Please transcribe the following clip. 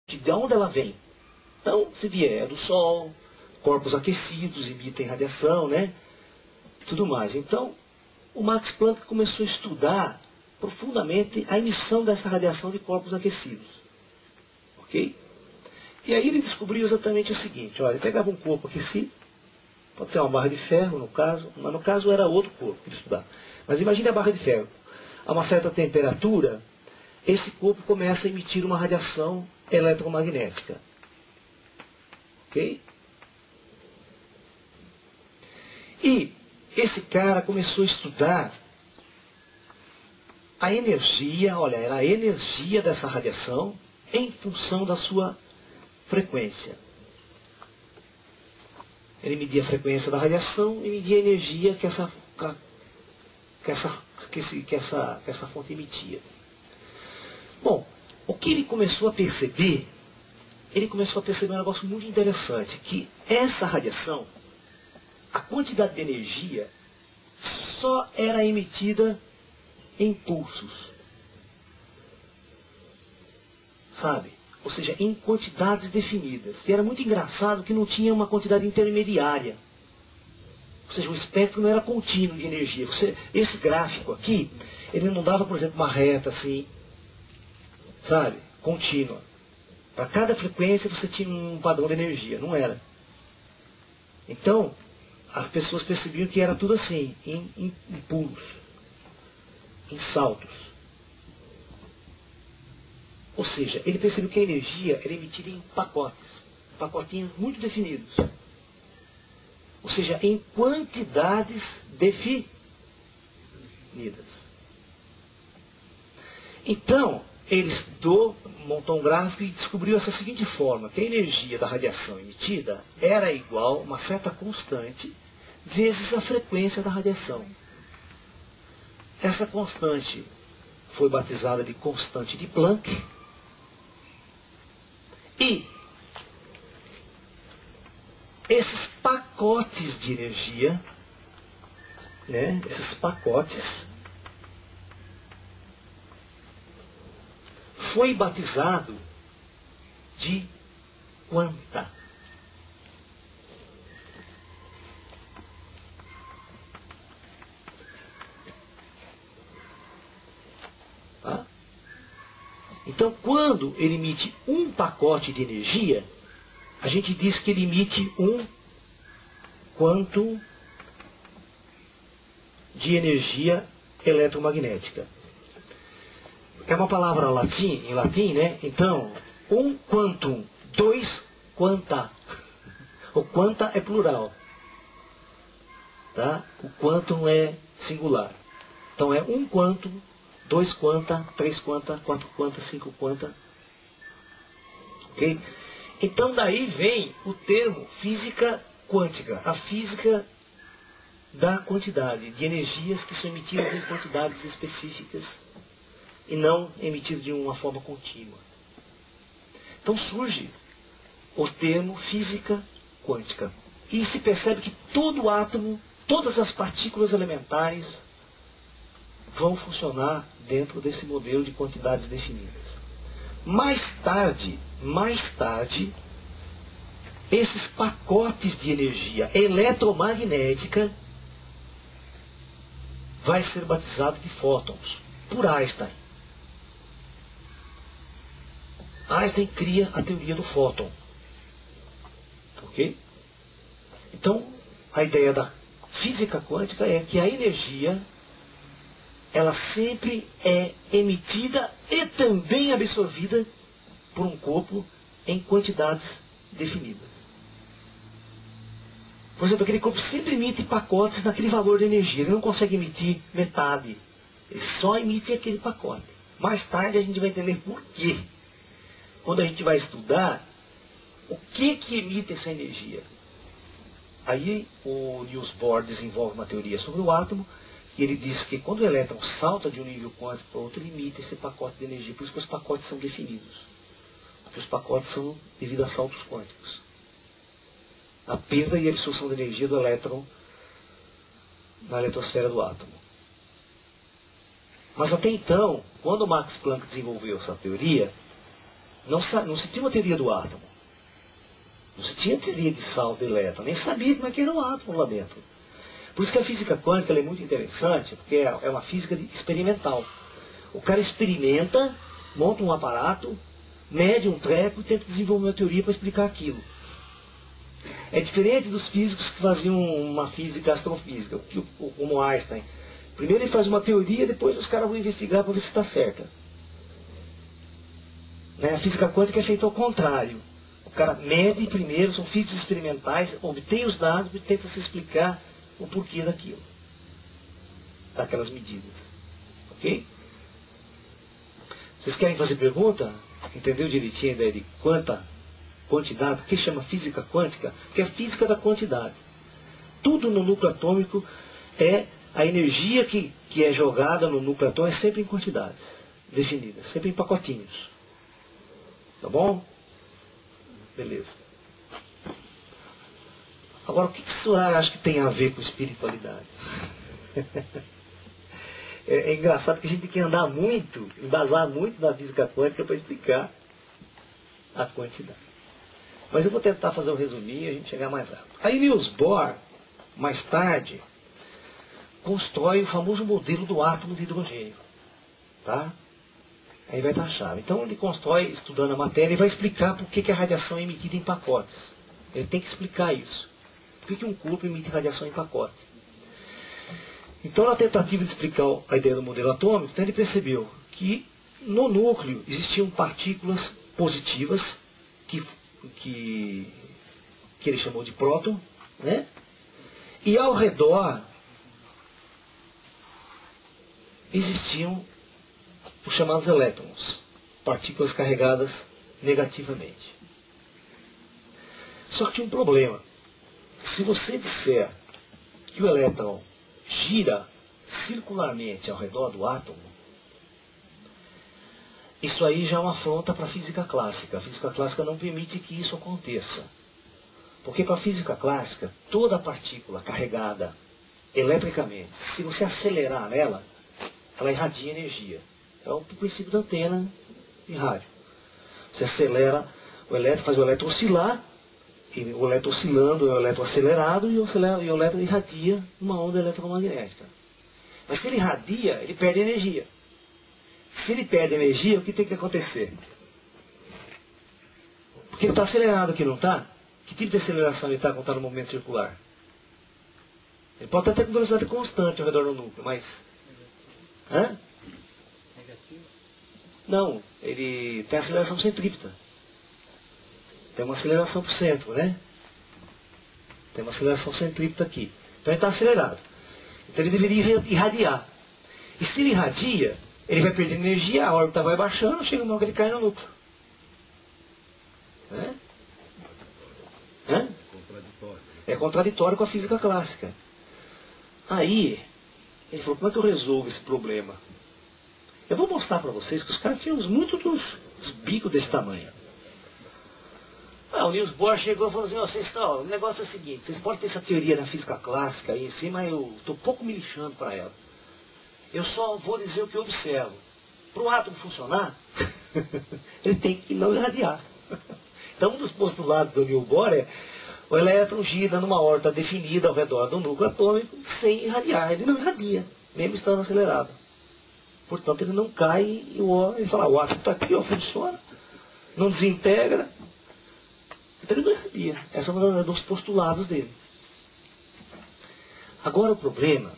De onde ela vem? Então, se vier do Sol, corpos aquecidos emitem radiação, né? E tudo mais. Então, o Max Planck começou a estudar profundamente a emissão dessa radiação de corpos aquecidos. Ok? E aí ele descobriu exatamente o seguinte, olha, ele pegava um corpo aquecido, pode ser uma barra de ferro no caso, mas no caso era outro corpo que ele estudava. Mas imagine a barra de ferro. A uma certa temperatura, esse corpo começa a emitir uma radiação eletromagnética. Ok? E esse cara começou a estudar a energia, olha, era a energia dessa radiação em função da sua frequência. Ele media a frequência da radiação e media a energia que essa fonte emitia. Bom, o que ele começou a perceber, um negócio muito interessante, que essa radiação, a quantidade de energia, só era emitida em pulsos. Sabe? Ou seja, em quantidades definidas. E era muito engraçado que não tinha uma quantidade intermediária. Ou seja, o espectro não era contínuo de energia. Esse gráfico aqui, ele não dava, por exemplo, uma reta assim, sabe? Contínua. Para cada frequência você tinha um padrão de energia. Não era. Então, as pessoas percebiam que era tudo assim, em pulos, em saltos. Ou seja, ele percebeu que a energia era emitida em pacotinhos muito definidos. Ou seja, em quantidades definidas. Então, ele estudou, montou um gráfico e descobriu essa seguinte forma, que a energia da radiação emitida era igual a uma certa constante vezes a frequência da radiação. Essa constante foi batizada de constante de Planck. E esses pacotes de energia, né, esses pacotes, foi batizado de quanta. Tá? Então, quando ele emite um pacote de energia, a gente diz que ele emite um quantum de energia eletromagnética. É uma palavra em latim, né? Então, um quantum, dois quanta. O quanta é plural. Tá? O quantum é singular. Então é um quantum, dois quanta, três quanta, quatro quanta, cinco quanta. Ok? Então daí vem o termo física quântica. A física da quantidade de energias que são emitidas em quantidades específicas e não emitidas de uma forma contínua. Então surge o termo física quântica. E se percebe que todo átomo, todas as partículas elementares vão funcionar dentro desse modelo de quantidades definidas. Mais tarde, esses pacotes de energia eletromagnética vai ser batizado de fótons, por Einstein. Einstein cria a teoria do fóton. Ok? Então, a ideia da física quântica é que a energia, ela sempre é emitida e também absorvida por um corpo em quantidades definidas. Por exemplo, aquele corpo sempre emite pacotes naquele valor de energia. Ele não consegue emitir metade. Ele só emite aquele pacote. Mais tarde a gente vai entender por quê. Quando a gente vai estudar o que emite essa energia. Aí o Niels Bohr desenvolve uma teoria sobre o átomo e ele diz que quando o elétron salta de um nível quântico para outro, ele emite esse pacote de energia. Por isso que os pacotes são definidos. Porque os pacotes são devido a saltos quânticos. A perda e a absorção de energia do elétron na eletrosfera do átomo. Mas até então, quando o Max Planck desenvolveu essa teoria, Não se tinha uma teoria do átomo. Não se tinha teoria de salto de elétron. Nem sabia como é que era o átomo lá dentro. Por isso que a física quântica ela é muito interessante, porque é uma física experimental. O cara experimenta, monta um aparato, mede um treco e tenta desenvolver uma teoria para explicar aquilo. É diferente dos físicos que faziam uma física astrofísica, como Einstein. Primeiro ele faz uma teoria, depois os caras vão investigar para ver se está certa. A física quântica é feita ao contrário. O cara mede primeiro, são físicos experimentais, obtém os dados e tenta se explicar o porquê daquilo. Daquelas medidas. Ok? Vocês querem fazer pergunta? Entendeu direitinho a ideia de quantidade? Por que chama física quântica? Porque é a física da quantidade. Tudo no núcleo atômico é a energia que é jogada no núcleo atômico é sempre em quantidades definidas, sempre em pacotinhos. Tá bom? Beleza. Agora, o que o senhor acha que tem a ver com espiritualidade? É engraçado que a gente tem que andar muito, embasar muito na física quântica para explicar a quantidade. Mas eu vou tentar fazer um resuminho e a gente chegar mais rápido. Aí Niels Bohr, mais tarde, constrói o famoso modelo do átomo de hidrogênio. Tá? Aí vai estar a chave. Então ele constrói, estudando a matéria, e vai explicar por que a radiação é emitida em pacotes. Ele tem que explicar isso. Por que um corpo emite radiação em pacote? Então, na tentativa de explicar a ideia do modelo atômico, então ele percebeu que no núcleo existiam partículas positivas, que ele chamou de próton, né? E ao redor existiam os chamados elétrons, partículas carregadas negativamente. Só que tinha um problema. Se você disser que o elétron gira circularmente ao redor do átomo, isso aí já é uma afronta para a física clássica. A física clássica não permite que isso aconteça. Porque para a física clássica, toda partícula carregada eletricamente, se você acelerar nela, ela irradia energia. É o princípio da antena de rádio. Você acelera o elétron, faz o elétron oscilar, e o elétron oscilando é o elétron acelerado e o elétron irradia uma onda eletromagnética. Mas se ele irradia, ele perde energia. Se ele perde energia, o que tem que acontecer? Porque ele está acelerado aqui, não está? Que tipo de aceleração ele está quando está no movimento circular? Ele pode estar até com velocidade constante ao redor do núcleo, mas... Hã? Não, ele tem aceleração centrípeta. Tem uma aceleração para o centro, né? Tem uma aceleração centrípeta aqui. Então ele está acelerado. Então ele deveria irradiar. E se ele irradia, ele vai perder energia, a órbita vai baixando, chega uma hora que ele cai no núcleo. Né? Hã? É contraditório com a física clássica. Aí, ele falou, como é que eu resolvo esse problema? Eu vou mostrar para vocês que os caras tinham muito dos bicos desse tamanho. O Niels Bohr chegou e falou assim, o negócio é o seguinte, vocês podem ter essa teoria na física clássica aí em cima, mas eu estou pouco me lixando para ela. Eu só vou dizer o que eu observo. Para o átomo funcionar, ele tem que não irradiar. Então um dos postulados do Niels Bohr é o elétron gira numa órbita definida ao redor do núcleo atômico sem irradiar. Ele não irradia, mesmo estando acelerado. Portanto, ele não cai e ele fala, o átomo está aqui, funciona, não desintegra. Então ele não irradia. Essa é uma dos postulados dele. Agora o problema